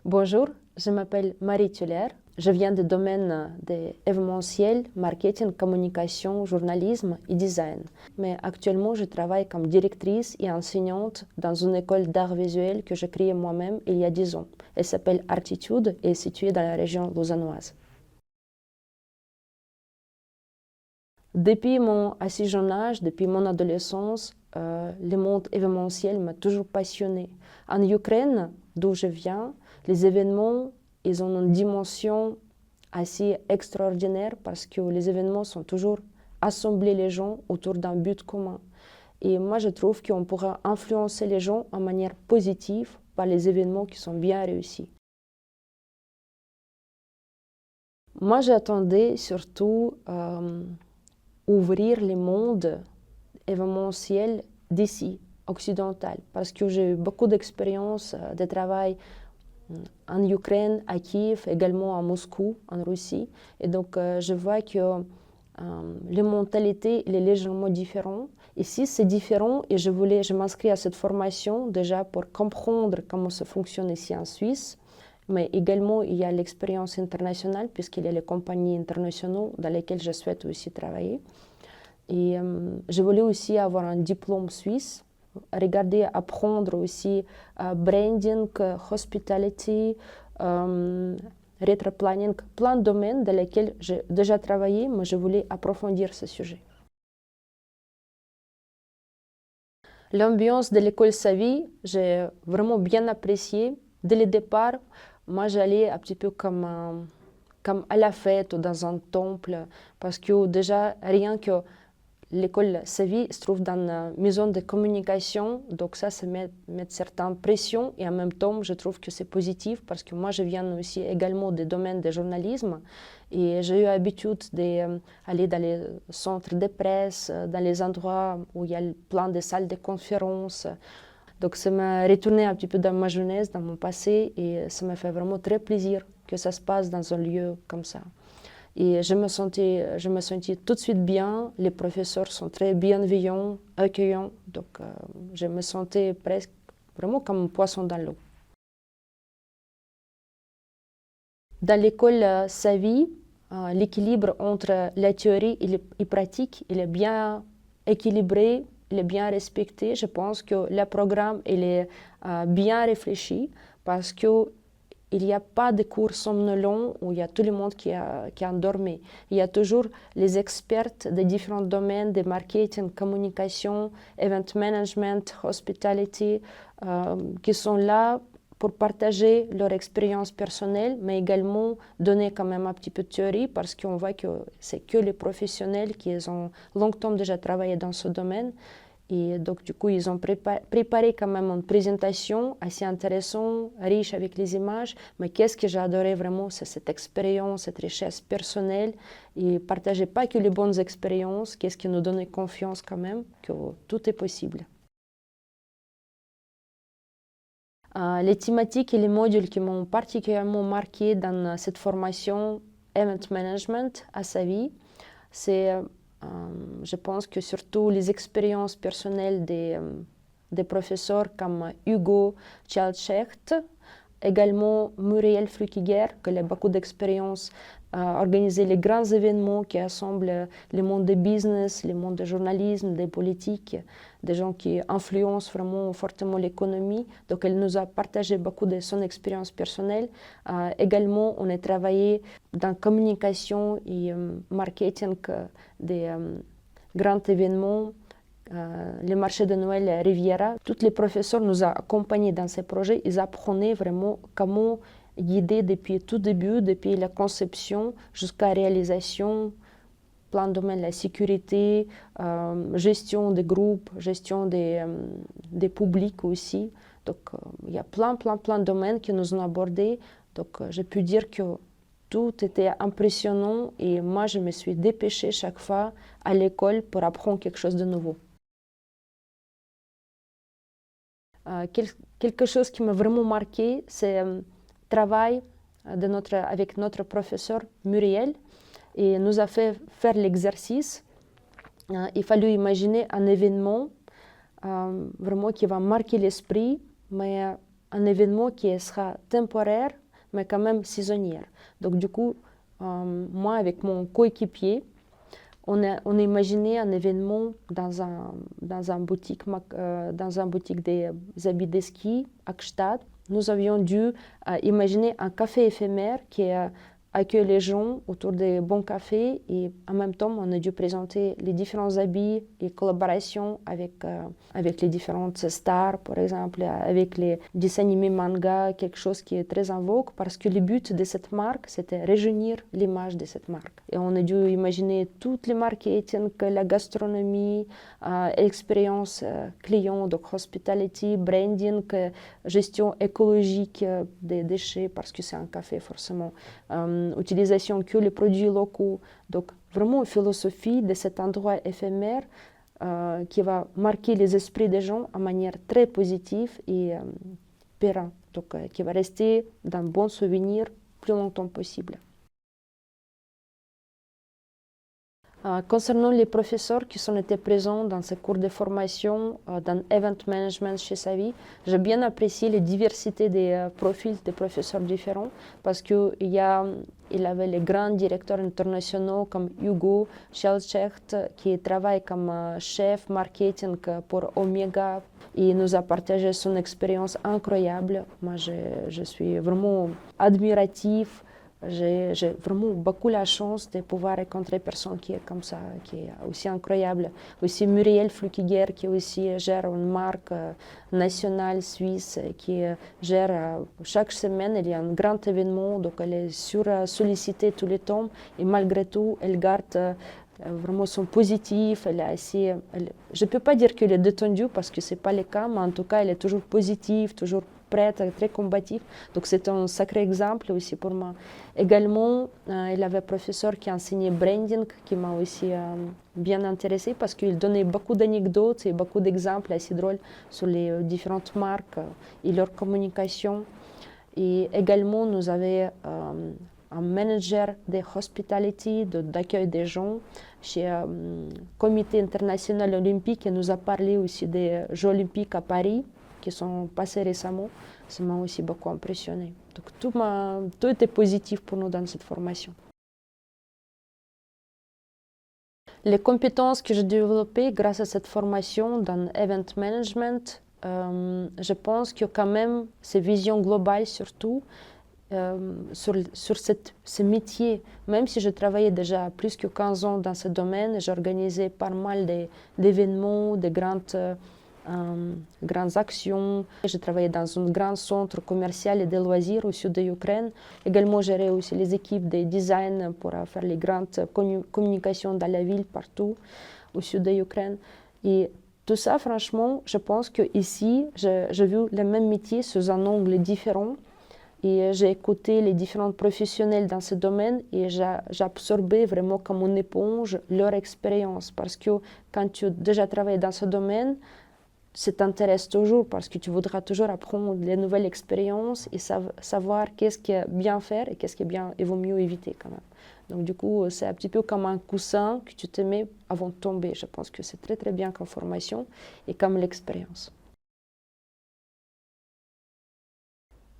Bonjour, je m'appelle Marie Tuller. Je viens du domaine de événementiel, marketing, communication, journalisme et design. Mais actuellement, je travaille comme directrice et enseignante dans une école d'art visuel que j'ai créée moi-même il y a 10 ans. Elle s'appelle Artitude et est située dans la région lausannoise. Depuis mon assez jeune âge, depuis mon adolescence, le monde événementiel m'a toujours passionnée. En Ukraine, d'où je viens, les événements, ils ont une dimension assez extraordinaire parce que les événements sont toujours assembler les gens autour d'un but commun. Et moi, je trouve qu'on pourra influencer les gens en manière positive par les événements qui sont bien réussis. Moi, j'attendais surtout ouvrir le monde événementiel d'ici, occidental, parce que j'ai eu beaucoup d'expérience de travail en Ukraine, à Kiev, également à Moscou, en Russie. Et donc, je vois que les mentalités elle est légèrement différente. Ici, c'est différent et je m'inscris à cette formation déjà pour comprendre comment ça fonctionne ici en Suisse. Mais également, il y a l'expérience internationale, puisqu'il y a les compagnies internationales dans lesquelles je souhaite aussi travailler. Et je voulais aussi avoir un diplôme suisse, regarder, apprendre aussi branding, hospitality, retro-planning, plein de domaines dans lesquels j'ai déjà travaillé, mais je voulais approfondir ce sujet. L'ambiance de l'école Savy, j'ai vraiment bien apprécié. Dès le départ, moi j'allais un petit peu comme à la fête ou dans un temple, parce que déjà, rien que l'école Savy se trouve dans une maison de communication, donc ça met certaines pressions et en même temps, je trouve que c'est positif parce que moi, je viens aussi également du domaine du journalisme et j'ai eu l'habitude d'aller dans les centres de presse, dans les endroits où il y a plein de salles de conférences. Donc ça m'a retourné un petit peu dans ma jeunesse, dans mon passé et ça m'a fait vraiment très plaisir que ça se passe dans un lieu comme ça. Et je me sentais tout de suite bien. Les professeurs sont très bienveillants, accueillants. Donc, je me sentais presque vraiment comme un poisson dans l'eau. Dans l'école Savy, l'équilibre entre la théorie et la pratique, il est bien équilibré, il est bien respecté. Je pense que le programme il est bien réfléchi parce que il n'y a pas de cours somnolents où il y a tout le monde qui est endormi. Il y a toujours les experts des différents domaines de marketing, communication, event management, hospitality, qui sont là pour partager leur expérience personnelle, mais également donner quand même un petit peu de théorie parce qu'on voit que c'est que les professionnels qui ont longtemps déjà travaillé dans ce domaine. Et donc, du coup, ils ont préparé quand même une présentation assez intéressante, riche avec les images. Mais qu'est-ce que j'ai adoré vraiment, c'est cette expérience, cette richesse personnelle. Et partager pas que les bonnes expériences, qu'est-ce qui nous donne confiance quand même, que tout est possible. Les thématiques et les modules qui m'ont particulièrement marqué dans cette formation Event Management à Savy, c'est je pense que surtout les expériences personnelles des professeurs comme Hugo Tjalchecht, également Muriel Flukiger, qui a beaucoup d'expérience à organiser les grands événements qui assemblent le monde du business, le monde du journalisme, des politiques, des gens qui influencent vraiment fortement l'économie. Donc, elle nous a partagé beaucoup de son expérience personnelle. Également, on a travaillé dans la communication et marketing des grands événements. Le marché de Noël Riviera, tous les professeurs nous ont accompagnés dans ces projets. Ils apprenaient vraiment comment guider depuis tout début, depuis la conception jusqu'à la réalisation, plein de domaines, la sécurité, gestion des groupes, gestion des publics aussi. Donc, il y a plein de domaines qui nous ont abordés. Donc, j'ai pu dire que tout était impressionnant et moi, je me suis dépêchée chaque fois à l'école pour apprendre quelque chose de nouveau. Quelque chose qui m'a vraiment marqué, c'est le travail avec notre professeur Muriel. Et nous a fait faire l'exercice. Il fallait imaginer un événement vraiment qui va marquer l'esprit, mais un événement qui sera temporaire, mais quand même saisonnier. Donc du coup, moi avec mon coéquipier, on a imaginé un événement dans un boutique des habits de ski à Gstaad. Nous avions dû imaginer un café éphémère qui accueille les gens autour des bons cafés et en même temps on a dû présenter les différents habits et collaborations avec les différentes stars, par exemple avec les dessins animés manga, quelque chose qui est très en vogue parce que le but de cette marque c'était rajeunir l'image de cette marque. Et on a dû imaginer tout le marketing, la gastronomie, l'expérience client, donc hospitality, branding, gestion écologique des déchets parce que c'est un café forcément. Utilisation que les produits locaux. Donc vraiment une philosophie de cet endroit éphémère qui va marquer les esprits des gens de manière très positive et pérenne. Donc qui va rester d'un bon souvenir plus longtemps possible. Concernant les professeurs qui sont été présents dans ces cours de formation dans Event Management chez Savvy, j'ai bien apprécié la diversité des profils de professeurs différents parce qu'il avait les grands directeurs internationaux comme Hugo Schelchecht qui travaille comme chef marketing pour Omega et il nous a partagé son expérience incroyable. Moi, je suis vraiment admiratif. J'ai vraiment beaucoup la chance de pouvoir rencontrer une personne qui est comme ça, qui est aussi incroyable. Aussi Muriel Flukiger qui aussi gère une marque nationale suisse qui gère chaque semaine, il y a un grand événement, donc elle est sollicitée tout le temps et malgré tout, elle garde vraiment son positif. Je ne peux pas dire qu'elle est détendue parce que ce n'est pas le cas, mais en tout cas, elle est toujours positive, toujours prête, très combative. Donc c'est un sacré exemple aussi pour moi. Également, il avait un professeur qui enseignait branding, qui m'a aussi bien intéressée parce qu'il donnait beaucoup d'anecdotes et beaucoup d'exemples assez drôles sur les différentes marques et leur communication. Et également, nous avions un manager de hospitality, d'accueil des gens, chez le Comité international olympique, et nous a parlé aussi des Jeux olympiques à Paris, qui sont passés récemment. Ça m'a aussi beaucoup impressionné. Donc tout était positif pour nous dans cette formation. Les compétences que j'ai développées grâce à cette formation dans Event Management, je pense que quand même, ces visions globales surtout, sur ce métier, même si je travaillais déjà plus que 15 ans dans ce domaine, j'organisais pas mal d'événements, de grandes actions. Je travaillais dans un grand centre commercial et de loisirs au sud de l'Ukraine. Également, gérais aussi les équipes de design pour faire les grandes communications dans la ville partout au sud de l'Ukraine. Et tout ça, franchement, je pense qu'ici, j'ai vu le même métier sous un angle différent. Et j'ai écouté les différents professionnels dans ce domaine et j'ai absorbé vraiment comme une éponge leur expérience. Parce que quand tu as déjà travaillé dans ce domaine, ça t'intéresse toujours parce que tu voudras toujours apprendre les nouvelles expériences et savoir qu'est-ce qui est bien faire et qu'est-ce qui est bien et vaut mieux éviter quand même. Donc du coup, c'est un petit peu comme un coussin que tu te mets avant de tomber. Je pense que c'est très très bien comme formation et comme l'expérience.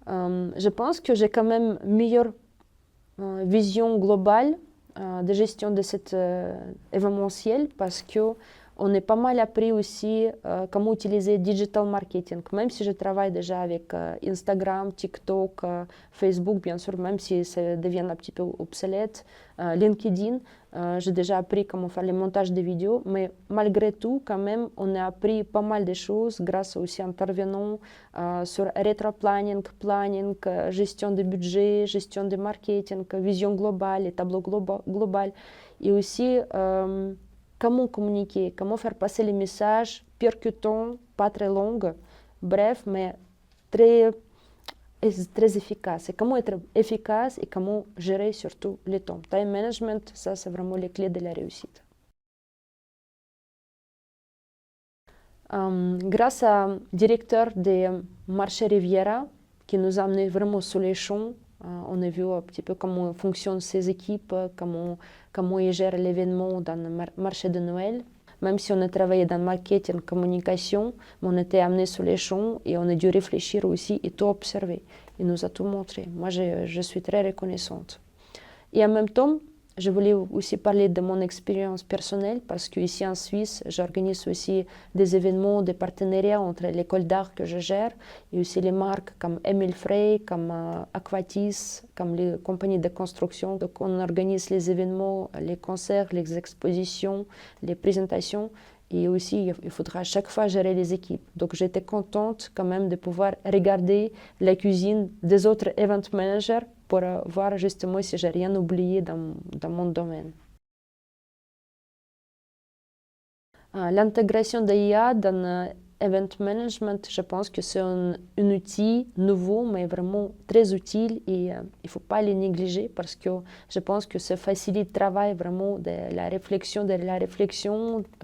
Je pense que j'ai quand même une meilleure vision globale de gestion de cet événementiel parce que on est pas mal appris aussi comment utiliser digital marketing. Même si je travaille déjà avec Instagram, TikTok, Facebook, bien sûr, même si ça devient un petit peu obsolète, LinkedIn, j'ai déjà appris comment faire le montage des vidéos, mais malgré tout, quand même, on a appris pas mal de choses grâce aussi à intervenants sur rétro-planning, planning, gestion de budget, gestion de marketing, vision globale, les tableaux global et aussi comment communiquer, comment faire passer les messages percutants, pas très longs, bref, mais très efficace. Et comment être efficace et comment gérer surtout le temps. Time management, ça c'est vraiment les clés de la réussite. Grâce à un directeur des marchés Riviera qui nous a amené vraiment sous les champs, on a vu un petit peu comment fonctionnent ces équipes, comment ils gèrent l'événement dans le marché de Noël. Même si on a travaillé dans le marketing, communication, on était amené sur les champs et on a dû réfléchir aussi et tout observer. Il nous a tout montré. Moi, je suis très reconnaissante. Et en même temps, je voulais aussi parler de mon expérience personnelle parce qu'ici en Suisse, j'organise aussi des événements, des partenariats entre l'école d'art que je gère et aussi les marques comme Emile Frey, comme Aquatis, comme les compagnies de construction. Donc on organise les événements, les concerts, les expositions, les présentations. Et aussi, il faudra à chaque fois gérer les équipes. Donc j'étais contente quand même de pouvoir regarder la cuisine des autres event managers pour voir justement si j'ai rien oublié dans mon domaine. L'intégration de l'IA dans Event Management, je pense que c'est un outil nouveau, mais vraiment très utile et il ne faut pas le négliger parce que je pense que ça facilite le travail vraiment de la réflexion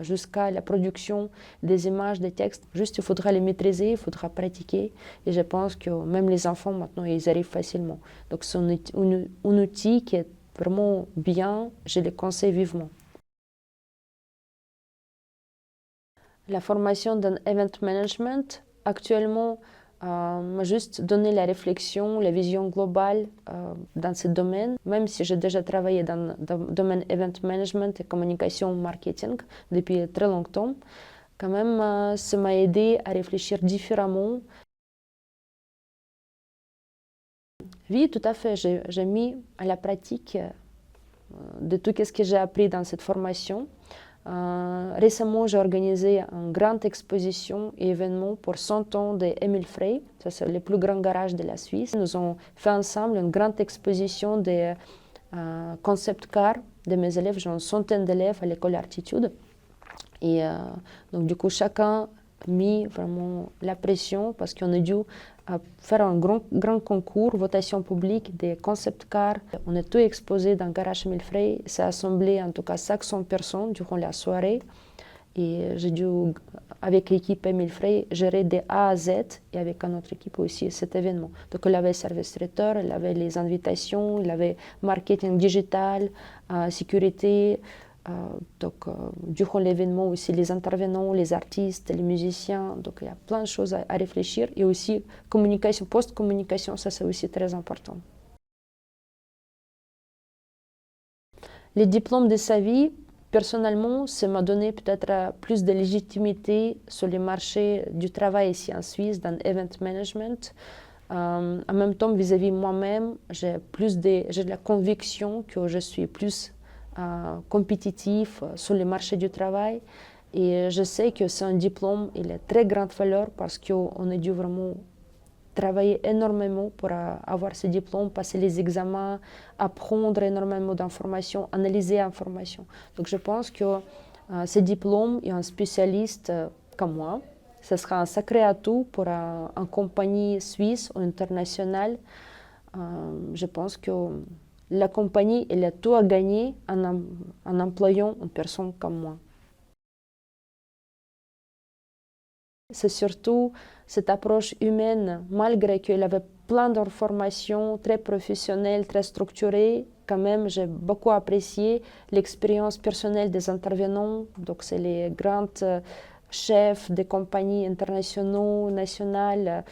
jusqu'à la production des images, des textes. Juste, il faudra les maîtriser, il faudra pratiquer et je pense que même les enfants maintenant, ils arrivent facilement. Donc c'est un outil qui est vraiment bien, je le conseille vivement. La formation dans Event Management, actuellement, m'a juste donné la réflexion, la vision globale dans ce domaine, même si j'ai déjà travaillé dans le domaine Event Management et communication marketing depuis très longtemps. Quand même, ça m'a aidé à réfléchir différemment. Oui, tout à fait, j'ai mis à la pratique de tout ce que j'ai appris dans cette formation. Récemment, j'ai organisé une grande exposition et événement pour 100 ans d'Emile Frey. Ça, c'est le plus grand garage de la Suisse. Nous avons fait ensemble une grande exposition de concept car de mes élèves. J'ai une centaine d'élèves à l'école Artitude. Et donc, du coup, chacun a mis vraiment la pression parce qu'on a dû faire un grand concours, votation publique des concept cars. On a tout exposé dans le garage Emile Frey. Ça a assemblé en tout cas 500 personnes durant la soirée. Et j'ai dû, avec l'équipe Emile Frey, gérer de A à Z et avec une autre équipe aussi cet événement. Donc, il avait service traiteur, il avait les invitations, il avait marketing digital, sécurité. Durant l'événement aussi, les intervenants, les artistes, les musiciens. Donc, il y a plein de choses à réfléchir. Et aussi, communication, post-communication, ça c'est aussi très important. Les diplômes de sa vie, personnellement, ça m'a donné peut-être plus de légitimité sur les marchés du travail ici en Suisse, dans l'event management. En même temps, vis-à-vis moi-même, j'ai de la conviction que je suis plus compétitif sur le marché du travail. Et je sais que c'est un diplôme, il est très grande valeur parce qu'on a dû vraiment travailler énormément pour avoir ce diplôme, passer les examens, apprendre énormément d'informations, analyser l'information. Donc je pense que ce diplôme et un spécialiste comme moi, ce sera un sacré atout pour une compagnie suisse ou internationale. Je pense que la compagnie, elle a tout à gagner en employant une personne comme moi. C'est surtout cette approche humaine, malgré qu'elle avait plein d'informations très professionnelles, très structurées. Quand même, j'ai beaucoup apprécié l'expérience personnelle des intervenants. Donc, c'est les grands chefs des compagnies internationaux, nationales.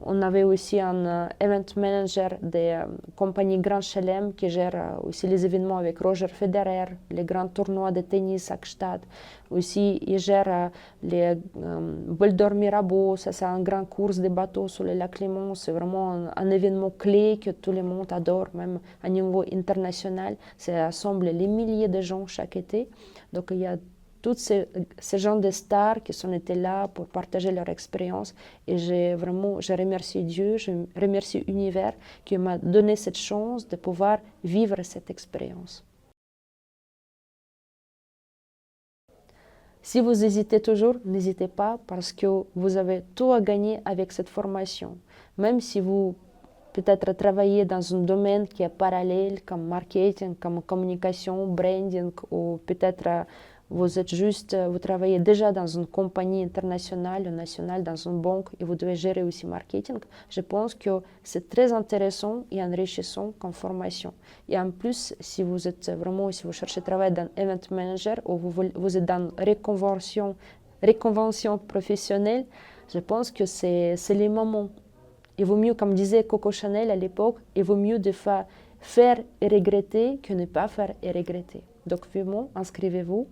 On avait aussi un event manager des compagnies Grand Chelem qui gère aussi les événements avec Roger Federer, les grands tournois de tennis à Gstaad. Aussi, il gère les Bol d'Or Mirabeau, ça c'est un grand course de bateaux sur le lac Léman. C'est vraiment un événement clé que tout le monde adore, même à niveau international. Ça rassemble les milliers de gens chaque été. Donc il y a tous ces gens de stars qui sont été là pour partager leur expérience. Et je remercie Dieu, je remercie l'univers qui m'a donné cette chance de pouvoir vivre cette expérience. Si vous hésitez toujours, n'hésitez pas parce que vous avez tout à gagner avec cette formation. Même si vous peut-être travaillez dans un domaine qui est parallèle comme marketing, comme communication, branding ou peut-être vous êtes juste, vous travaillez déjà dans une compagnie internationale ou nationale, dans une banque, et vous devez gérer aussi marketing. Je pense que c'est très intéressant et enrichissant comme formation. Et en plus, si vous êtes vraiment, si vous cherchez à travailler dans event manager ou vous êtes dans reconvention professionnelle, je pense que c'est les moments. Il vaut mieux, comme disait Coco Chanel à l'époque, il vaut mieux de faire et regretter que ne pas faire et regretter. Donc, vivement, inscrivez-vous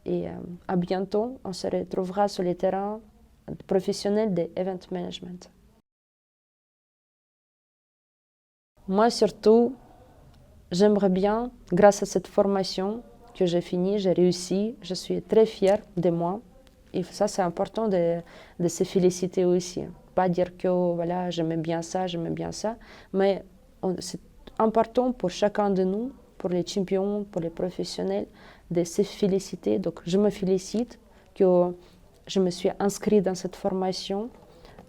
et à bientôt. On se retrouvera sur les terrains professionnels de event management. Moi, surtout, j'aimerais bien, grâce à cette formation que j'ai finie, j'ai réussi, je suis très fière de moi. Et ça, c'est important de se féliciter aussi. Pas dire que voilà, j'aimais bien ça, mais c'est important pour chacun de nous, pour les champions, pour les professionnels, de se féliciter. Donc, je me félicite que je me suis inscrite dans cette formation,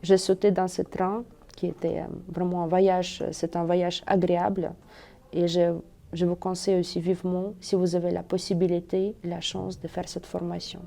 j'ai sauté dans ce train qui était vraiment un voyage, c'est un voyage agréable. Et je vous conseille aussi vivement, si vous avez la possibilité, la chance de faire cette formation.